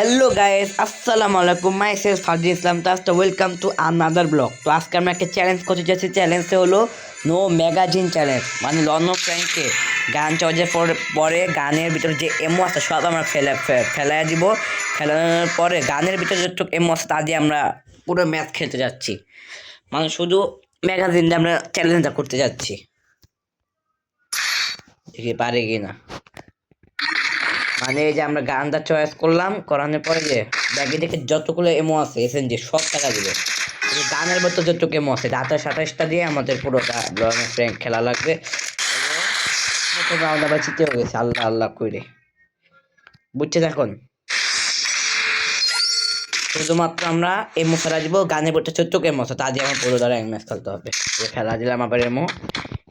Hello guys, আসসালামু আলাইকুম। Myself Fardi Islam তাস্ত, ওয়েলকাম টু আনাদার ব্লগ। তো আজকে আমরা একটা চ্যালেঞ্জ করতে যাচ্ছি। চ্যালেঞ্জটা হলো নো ম্যাগাজিন চ্যালেঞ্জ। মানে লর্ন ফ্র্যাঙ্ককে গান চর্চার পরে গানের ভিতরে যে এমো আছে সব আমরা ফেলাই দিব। ফেলানোর পরে গানের ভিতরে যতটুকু এমো আছে তা দিয়ে আমরা পুরো ম্যাচ খেলতে যাচ্ছি। মানে শুধু ম্যাগাজিন দিয়ে আমরা চ্যালেঞ্জটা করতে যাচ্ছি, দেখি পারে কি না। মানে এই যে আমরা গানটা চয়েস করলাম, করানোর পরে যে ব্যাগে দেখে যতগুলো এমো আছে এসএনজি সব টাকা দিবে। গানের মতো যতটুকু এমো আছে 27-28টা দিয়ে আমাদের পুরোটা ফ্র্যাঙ্ক খেলা লাগবে। প্রথম রাউন্ড আবার জিতেও গেছে আল্লাহ আল্লাহ করে, বুঝছেন? এখন শুধুমাত্র আমরা এমো খেলা দিব। গানের মধ্যে ছোট্টকে এমো আছে তা দিয়ে আমার পুরো দ্বারা এক ম্যাচ খেলতে হবে। খেলা দিলাম আবার এমো,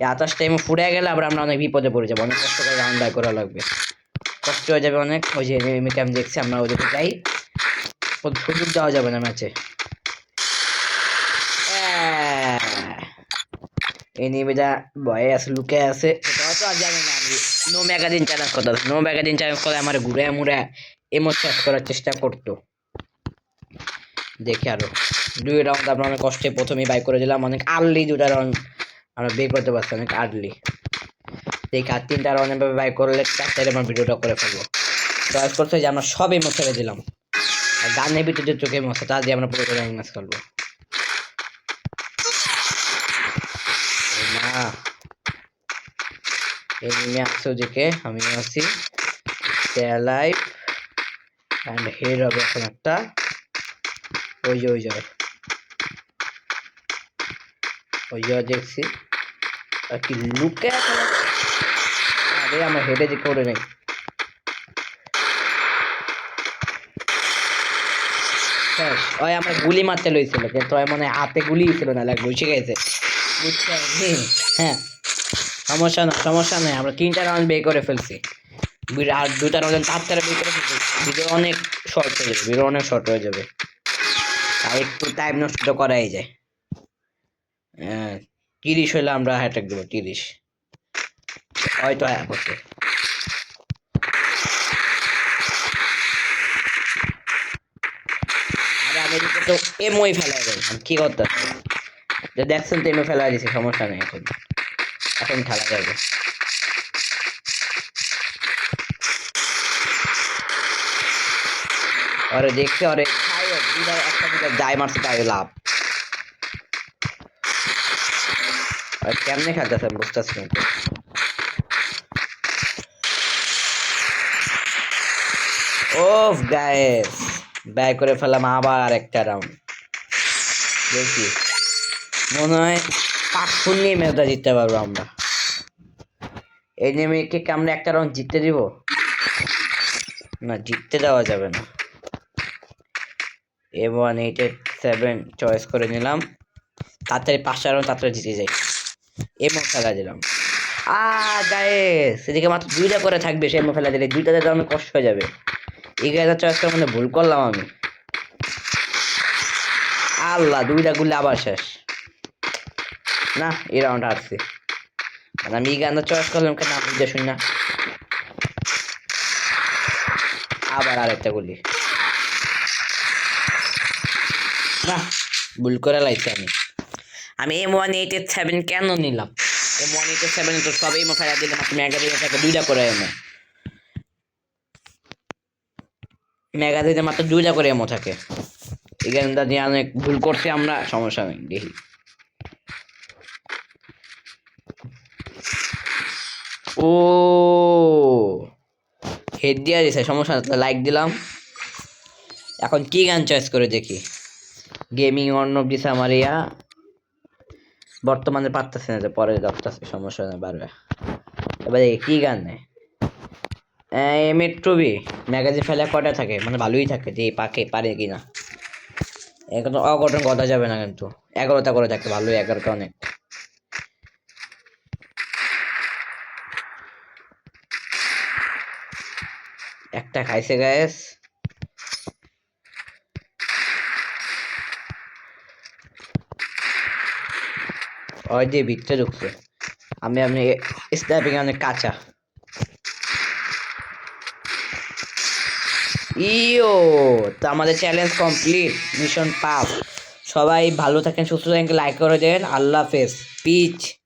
এই 28টা এমো ফুরে গেলে আবার আমরা অনেক বিপদে পড়ে যাবো। অনেক কষ্ট করে রাউন্ড বাই করা লাগবে, কষ্ট হয়ে যাবে অনেক। ওই যে এনিমিকে আমি দেখছি, আমরা ওদিকে যাই, সুযোগ দেওয়া যাবে না ম্যাচে। এনিমিটা ভয়ে আছে, লুকে আছে, সেটাও তো আর জানি না আমি। নো ম্যাগাজিন চ্যালেঞ্জ করতে হবে। নো ম্যাগাজিন চ্যালেঞ্জ করে আমার ঘুরে মুড়ে এমো শেষ করার চেষ্টা করতো। দেখি আরো 2 রাউন্ড আমরা অনেক কষ্টে প্রথমেই বাই করে দিলাম। অনেক আর্লি 2টা রাউন্ড আমরা বের করতে পারছি, অনেক আর্লি। দেখি আর 3টা রাউন্ড এভাবে বাই করলে 4টায় আমার ভিডিওটা করে ফেলবো। চয়েস করছে যে আমরা সব এমো ছেড়ে দিলাম, আর গানের ভিতরে যে চোখে এমো আছে তা দিয়ে আমরা পুরো ম্যাচ খেলবো। না, এনিমি আছে ওদিকে, আমি আছি লাইভ অ্যান্ড হেড হবে এখন একটা। ওই যে দেখছি আর কি লুকে এখন। আরে আমার হেডে যে করে নেই। ওই আমার গুলি মারতে লইছিল, কিন্তু ওই মানে হাতে গুলি ছিল না, লাগ বসে গেছে, বুঝছেন? হ্যাঁ, সমস্যা নেই, আমরা 3টা রাউন্ড বের করে ফেলছি। আর 2টা রাউন্ড তাড়াতাড়ি বের করে ফেলছি। ভিডিও অনেক শর্ট হয়ে যাবে, আর একটু টাইম নষ্ট করাই যায়। 30 হইলে আমরা অ্যাটাক দেবো, 30 হয়তো করতে। আর আমি তো এমই ফেলাই দেয়, কি করতে দেখছেন তো, এমে ফেলাই দিছি, সমস্যা নেই। এখন খেলা যাবে। আরে দেখছি, আরে একটা দায় মারছে, তাই লাভ। আর কেমনে খেলতেছেন বুঝতেছি না। ওফ গাইস, ব্যয় করে ফেলাম আবার একটা রাউন্ড। দেখি মনে হয় 5-0 নিয়ে ম্যাচটা জিততে পারবো আমরা। এই নেমেকে আমরা একটা রাউন্ড জিততে দিব না, জিততে দেওয়া যাবে না। M187 চয়েস করে নিলাম, তাড়াতাড়ি 5টা রাউন্ড তাড়াতাড়ি জিতে যাই। এমন ফেলা দিলাম। গাইস, এদিকে মাত্র 2টা করে থাকবে, সে এমন ফেলা দিলে 2টাতে তো অনেক কষ্ট হয়ে যাবে। এই গাইজা চয়েস করে মানে ভুল করলাম আমি। আল্লাহ, 2টা গুলি আবার শেষ। না, এই রাউন্ড হারছি। মানে আমি এই গানটা চয়েস করলাম কেন বুঝতে শুনি না। আবার আরেকটা গুলি, না ভুল করে লাইছি আমি M187 কেন নিলাম? M187 তো সবই ফেলা দিলাম, আপনি ম্যাগাজিনে থাকে 2টা করে এমো। ম্যাগাজিনে মাত্র 2টা করে এমো থাকে। এই গানটা দিয়ে অনেক ভুল করছি আমরা, সমস্যা নেই। দেখি ও হেড দিয়া দিছে, সমস্যা না, লাইক দিলাম। এখন কি গান চয়েস করে দেখি। গেমিং অর্ণব দিছে আমার ইয়া, বর্তমানে পারতেছে না, যে পরে ধরতেছে, সমস্যা নেই, পারবে। এবার দেখি কি গান নেয়। মেট্রো বি ম্যাগাজিন ফেলা কটা থাকে, মানে ভালোই থাকে, যে পারে কিনা। এখন অঘটন কথা যাবে না, কিন্তু 11টা করে থাকে, ভালোই 11টা অনেক। একটা খাইছে গ্যাস। ওই যে ভিতরে ঢুকছে, আমি স্ন্যাপিং অনেক কাঁচা। ইও, তো আমাদের চ্যালেঞ্জ কমপ্লিট, মিশন পাস। সবাই ভালো থাকেন, সুস্থ থাকেন, লাইক করে দেন। আল্লাহ হাফেজ, পিচ।